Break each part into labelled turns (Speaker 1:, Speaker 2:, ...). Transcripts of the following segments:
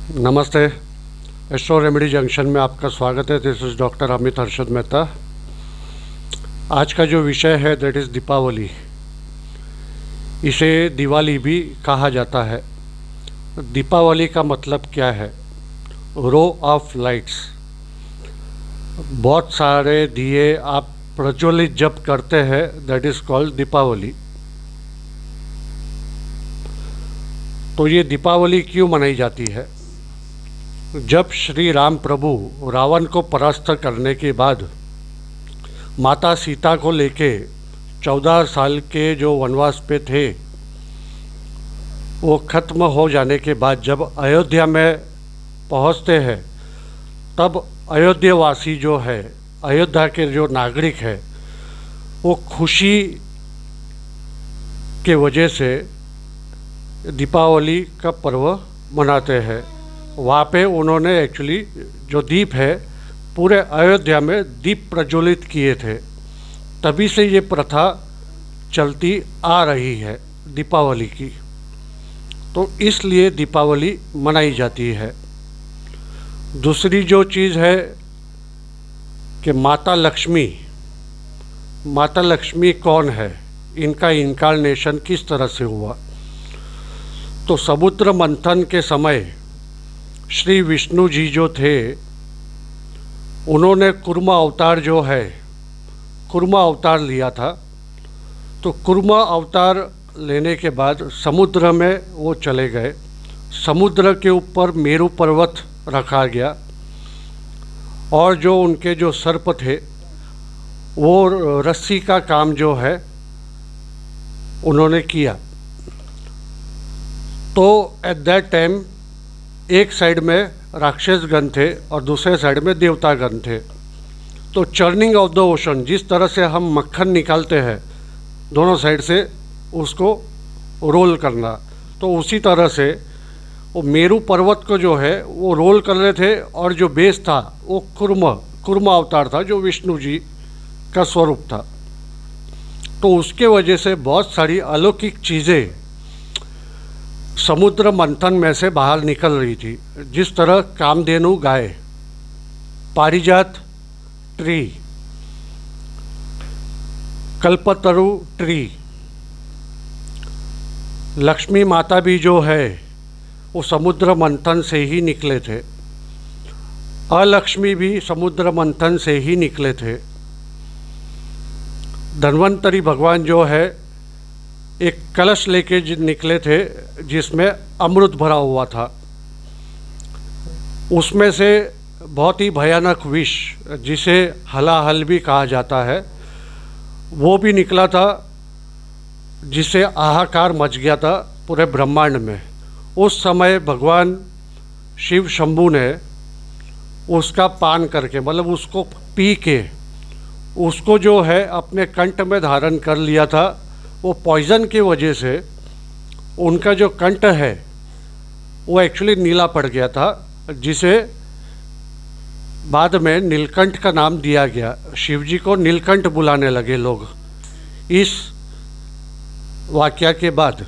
Speaker 1: नमस्ते। Astro remedy junction में आपका स्वागत है। This is doctor Amit Harshad Mehta. आज का जो विषय है दैट इज़ दीपावली। इसे दिवाली भी कहा जाता है। दीपावली का मतलब क्या है? Row of lights. बहुत सारे दिए आप प्रज्वलित जब करते हैं दैट इज़ कॉल्ड दीपावली। तो ये दीपावली क्यों मनाई जाती है? जब श्री राम प्रभु रावण को परास्त करने के बाद माता सीता को लेके 14 साल के जो वनवास पे थे वो ख़त्म हो जाने के बाद जब अयोध्या में पहुंचते हैं तब अयोध्यावासी जो है, अयोध्या के जो नागरिक है, वो खुशी के वजह से दीपावली का पर्व मनाते हैं। वहाँ पे उन्होंने एक्चुअली जो दीप है पूरे अयोध्या में दीप प्रज्वलित किए थे। तभी से ये प्रथा चलती आ रही है दीपावली की। तो इसलिए दीपावली मनाई जाती है। दूसरी जो चीज़ है कि माता लक्ष्मी कौन है, इनका इनकार्नेशन किस तरह से हुआ। तो समुद्र मंथन के समय श्री विष्णु जी जो थे उन्होंने कुर्मा अवतार जो है कुर्मा अवतार लिया था। तो कुर्मा अवतार लेने के बाद समुद्र में वो चले गए। समुद्र के ऊपर मेरु पर्वत रखा गया और जो उनके जो सर्प थे वो रस्सी का काम जो है उन्होंने किया। तो एट दैट टाइम एक साइड में राक्षसगण थे और दूसरे साइड में देवतागण थे। तो चर्निंग ऑफ द ओशन, जिस तरह से हम मक्खन निकालते हैं दोनों साइड से उसको रोल करना, तो उसी तरह से वो मेरु पर्वत को जो है वो रोल कर रहे थे और जो बेस था वो कुर्मा अवतार था जो विष्णु जी का स्वरूप था। तो उसके वजह से बहुत सारी अलौकिक चीज़ें समुद्र मंथन में से बाहर निकल रही थी। जिस तरह कामधेनु गाय, पारिजात ट्री, कल्पतरु ट्री, लक्ष्मी माता भी जो है वो समुद्र मंथन से ही निकले थे। अलक्ष्मी भी समुद्र मंथन से ही निकले थे। धन्वंतरी भगवान जो है एक कलश लेके निकले थे जिसमें अमृत भरा हुआ था। उसमें से बहुत ही भयानक विष, जिसे हलाहल भी कहा जाता है, वो भी निकला था, जिसे हाहाकार मच गया था पूरे ब्रह्मांड में। उस समय भगवान शिव शंभू ने उसका पान करके, मतलब उसको पी के उसको जो है अपने कंठ में धारण कर लिया था। वो पॉइज़न की वजह से उनका जो कंठ है वो एक्चुअली नीला पड़ गया था, जिसे बाद में नीलकंठ का नाम दिया गया। शिवजी को नीलकंठ बुलाने लगे लोग इस वाकया के बाद।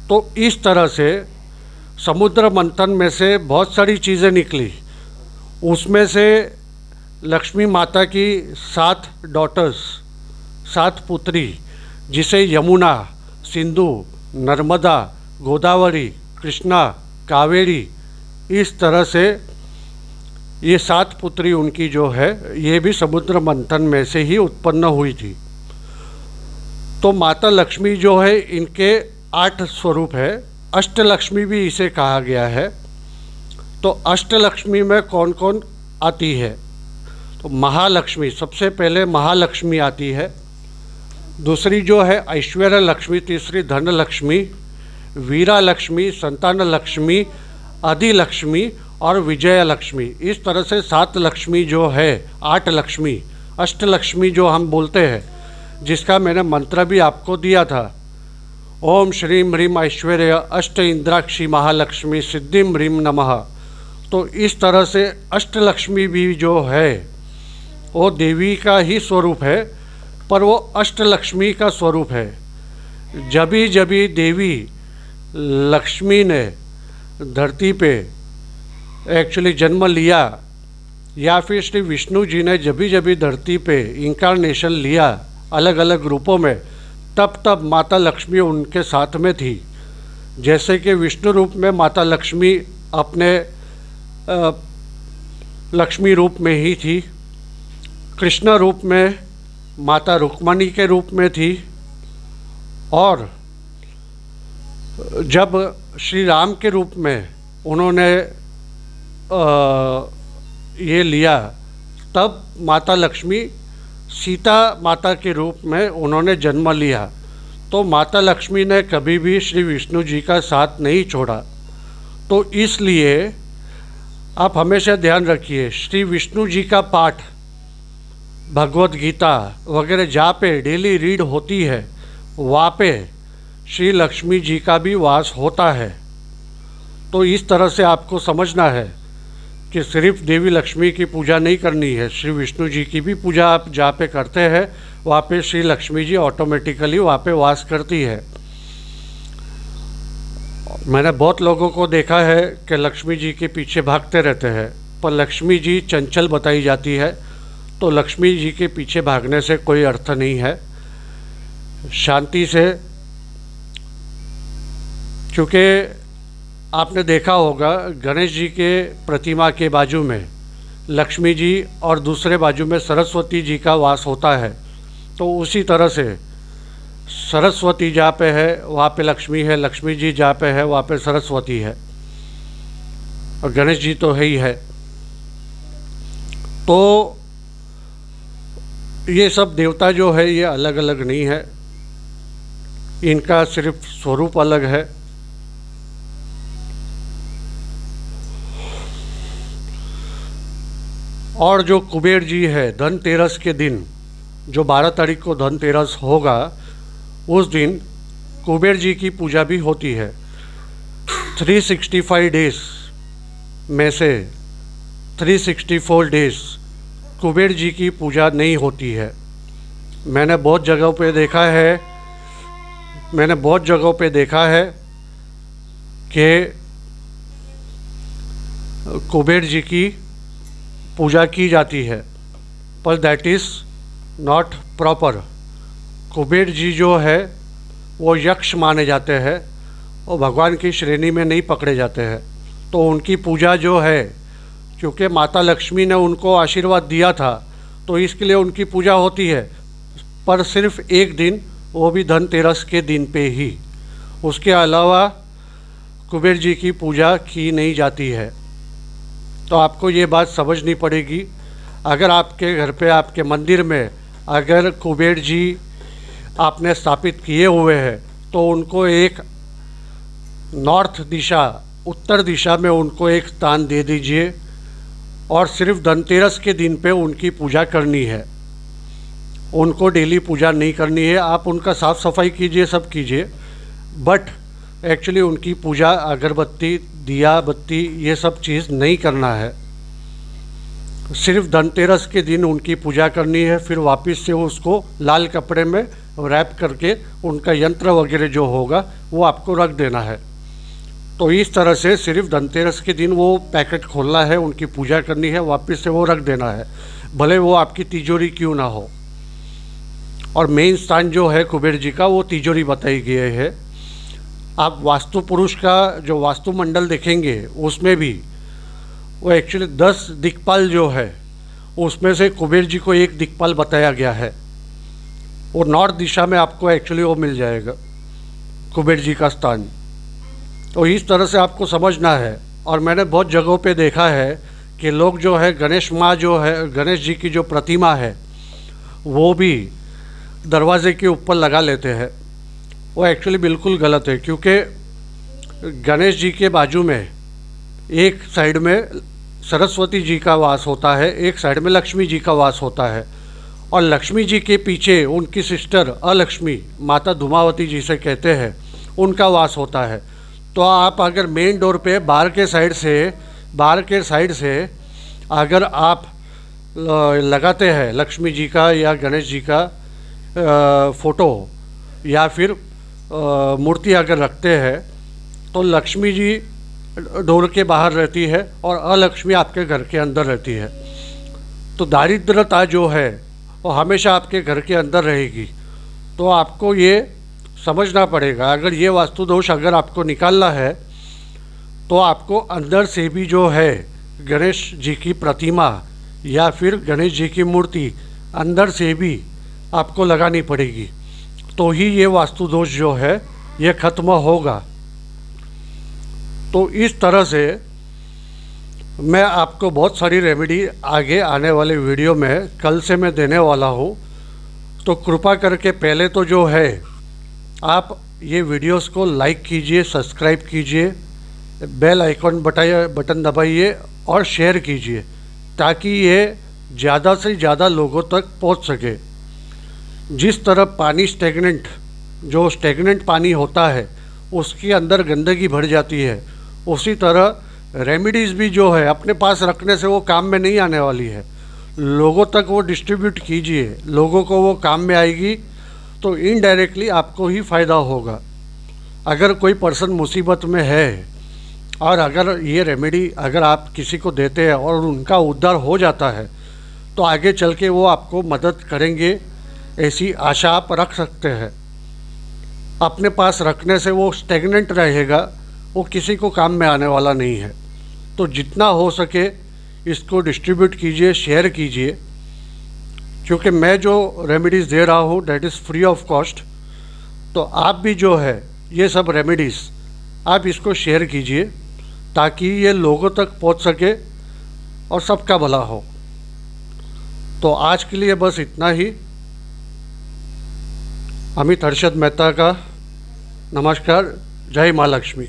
Speaker 1: तो इस तरह से समुद्र मंथन में से बहुत सारी चीज़ें निकली। उसमें से लक्ष्मी माता की 7 डॉटर्स, 7 पुत्री, जिसे यमुना, सिंधु, नर्मदा, गोदावरी, कृष्णा, कावेरी, इस तरह से ये 7 पुत्री उनकी जो है ये भी समुद्र मंथन में से ही उत्पन्न हुई थी। तो माता लक्ष्मी जो है इनके 8 स्वरूप है। अष्टलक्ष्मी भी इसे कहा गया है। तो अष्टलक्ष्मी में कौन कौन आती है? तो महालक्ष्मी, सबसे पहले महालक्ष्मी आती है। दूसरी जो है ऐश्वर्य लक्ष्मी, तीसरी धन लक्ष्मी, वीरा लक्ष्मी, संतान लक्ष्मी, अधिलक्ष्मी और विजय लक्ष्मी। इस तरह से 7 लक्ष्मी जो है, 8 लक्ष्मी, अष्टलक्ष्मी जो हम बोलते हैं, जिसका मैंने मंत्र भी आपको दिया था। ओम श्रीम ह्रीम ऐश्वर्य अष्ट इंद्राक्षी महालक्ष्मी सिद्धिम ह्रीम नमः। तो इस तरह से अष्टलक्ष्मी भी जो है वो देवी का ही स्वरूप है, पर वो अष्टलक्ष्मी का स्वरूप है। जभी देवी लक्ष्मी ने धरती पे एक्चुअली जन्म लिया, या फिर श्री विष्णु जी ने जब भी धरती पे इंकारनेशन लिया अलग अलग रूपों में, तब तब माता लक्ष्मी उनके साथ में थी। जैसे कि विष्णु रूप में माता लक्ष्मी अपने लक्ष्मी रूप में ही थी, कृष्ण रूप में माता रुक्मणी के रूप में थी, और जब श्री राम के रूप में उन्होंने ये लिया, तब माता लक्ष्मी सीता माता के रूप में उन्होंने जन्म लिया। तो माता लक्ष्मी ने कभी भी श्री विष्णु जी का साथ नहीं छोड़ा। तो इसलिए आप हमेशा ध्यान रखिए, श्री विष्णु जी का पाठ, भगवत गीता वगैरह जहाँ पे डेली रीड होती है, वहाँ पे श्री लक्ष्मी जी का भी वास होता है। तो इस तरह से आपको समझना है कि सिर्फ देवी लक्ष्मी की पूजा नहीं करनी है, श्री विष्णु जी की भी पूजा आप जहाँ पे करते हैं, वहाँ पे श्री लक्ष्मी जी ऑटोमेटिकली वहाँ पे वास करती है। मैंने बहुत लोगों को देखा है कि लक्ष्मी जी के पीछे भागते रहते हैं, पर लक्ष्मी जी चंचल बताई जाती है। तो लक्ष्मी जी के पीछे भागने से कोई अर्थ नहीं है। शांति से, क्योंकि आपने देखा होगा गणेश जी के प्रतिमा के बाजू में लक्ष्मी जी और दूसरे बाजू में सरस्वती जी का वास होता है। तो उसी तरह से सरस्वती जहाँ पे है वहाँ पे लक्ष्मी है, लक्ष्मी जी जहाँ पे है वहाँ पे सरस्वती है, और गणेश जी तो है ही है। तो ये सब देवता जो है ये अलग अलग नहीं है, इनका सिर्फ स्वरूप अलग है। और जो कुबेर जी है, धनतेरस के दिन, जो 12 तारीख को धनतेरस होगा, उस दिन कुबेर जी की पूजा भी होती है। 365 डेज में से 364 डेज कुबेर जी की पूजा नहीं होती है। मैंने बहुत जगहों पे देखा है कि कुबेर जी की पूजा की जाती है, पर that is not proper. Kuber ji जो है वो यक्ष माने जाते हैं और भगवान की श्रेणी में नहीं पकड़े जाते हैं। तो उनकी पूजा जो है, क्योंकि माता लक्ष्मी ने उनको आशीर्वाद दिया था, तो इसके लिए उनकी पूजा होती है, पर सिर्फ एक दिन, वो भी धनतेरस के दिन पे ही। उसके अलावा कुबेर जी की पूजा की नहीं जाती है। तो आपको ये बात समझनी पड़ेगी। अगर आपके घर पे, आपके मंदिर में अगर कुबेर जी आपने स्थापित किए हुए हैं, तो उनको एक नॉर्थ दिशा, उत्तर दिशा में उनको एक स्थान दे दीजिए, और सिर्फ धनतेरस के दिन पे उनकी पूजा करनी है। उनको डेली पूजा नहीं करनी है। आप उनका साफ़ सफाई कीजिए, सब कीजिए, बट एक्चुअली उनकी पूजा अगरबत्ती, दिया बत्ती, ये सब चीज़ नहीं करना है। सिर्फ धनतेरस के दिन उनकी पूजा करनी है। फिर वापस से उसको लाल कपड़े में रैप करके उनका यंत्र वगैरह जो होगा वो आपको रख देना है। तो इस तरह से सिर्फ धनतेरस के दिन वो पैकेट खोलना है, उनकी पूजा करनी है, वापस से वो रख देना है, भले वो आपकी तिजोरी क्यों ना हो। और मेन स्थान जो है कुबेर जी का, वो तिजोरी बताई गई है। आप वास्तु पुरुष का जो वास्तुमंडल देखेंगे, उसमें भी वो एक्चुअली 10 दिक्पाल जो है, उसमें से कुबेर जी को एक दिक्पाल बताया गया है। और नॉर्थ दिशा में आपको एक्चुअली वो मिल जाएगा कुबेर जी का स्थान। तो इस तरह से आपको समझना है। और मैंने बहुत जगहों पे देखा है कि लोग जो है गणेश माँ जो है, गणेश जी की जो प्रतिमा है, वो भी दरवाजे के ऊपर लगा लेते हैं। वो एक्चुअली बिल्कुल गलत है, क्योंकि गणेश जी के बाजू में एक साइड में सरस्वती जी का वास होता है, एक साइड में लक्ष्मी जी का वास होता है, और लक्ष्मी जी के पीछे उनकी सिस्टर अलक्ष्मी, माता धूमावती जी से कहते हैं, उनका वास होता है। तो आप अगर मेन डोर पे बाहर के साइड से अगर आप लगाते हैं लक्ष्मी जी का या गणेश जी का फ़ोटो या फिर मूर्ति अगर रखते हैं, तो लक्ष्मी जी डोर के बाहर रहती है और अलक्ष्मी आपके घर के अंदर रहती है। तो दारिद्रता जो है वो हमेशा आपके घर के अंदर रहेगी। तो आपको ये समझना पड़ेगा, अगर ये वास्तु दोष अगर आपको निकालना है तो आपको अंदर से भी जो है गणेश जी की प्रतिमा या फिर गणेश जी की मूर्ति अंदर से भी आपको लगानी पड़ेगी, तो ही ये वास्तु दोष जो है ये खत्म होगा। तो इस तरह से मैं आपको बहुत सारी रेमेडी आगे आने वाले वीडियो में कल से मैं देने वाला हूँ। तो कृपा करके पहले तो जो है आप ये वीडियोस को लाइक कीजिए, सब्सक्राइब कीजिए, बेल आइकॉन बटन दबाइए और शेयर कीजिए, ताकि ये ज़्यादा से ज़्यादा लोगों तक पहुंच सके। जिस तरह पानी जो स्टेगनेंट पानी होता है उसके अंदर गंदगी भर जाती है, उसी तरह रेमेडीज़ भी जो है अपने पास रखने से वो काम में नहीं आने वाली है। लोगों तक वो डिस्ट्रीब्यूट कीजिए, लोगों को वो काम में आएगी तो इनडायरेक्टली आपको ही फ़ायदा होगा। अगर कोई पर्सन मुसीबत में है और अगर ये रेमेडी अगर आप किसी को देते हैं और उनका उद्धार हो जाता है तो आगे चल के वो आपको मदद करेंगे, ऐसी आशा आप रख सकते हैं। अपने पास रखने से वो स्टेगनेंट रहेगा, वो किसी को काम में आने वाला नहीं है। तो जितना हो सके इसको डिस्ट्रीब्यूट कीजिए, शेयर कीजिए, क्योंकि मैं जो रेमेडीज़ दे रहा हूँ that is free of cost. तो आप भी जो है ये सब रेमेडीज़ आप इसको शेयर कीजिए ताकि ये लोगों तक पहुँच सके और सबका भला हो। तो आज के लिए बस इतना ही। अमित हर्षद मेहता का नमस्कार। जय माँ लक्ष्मी।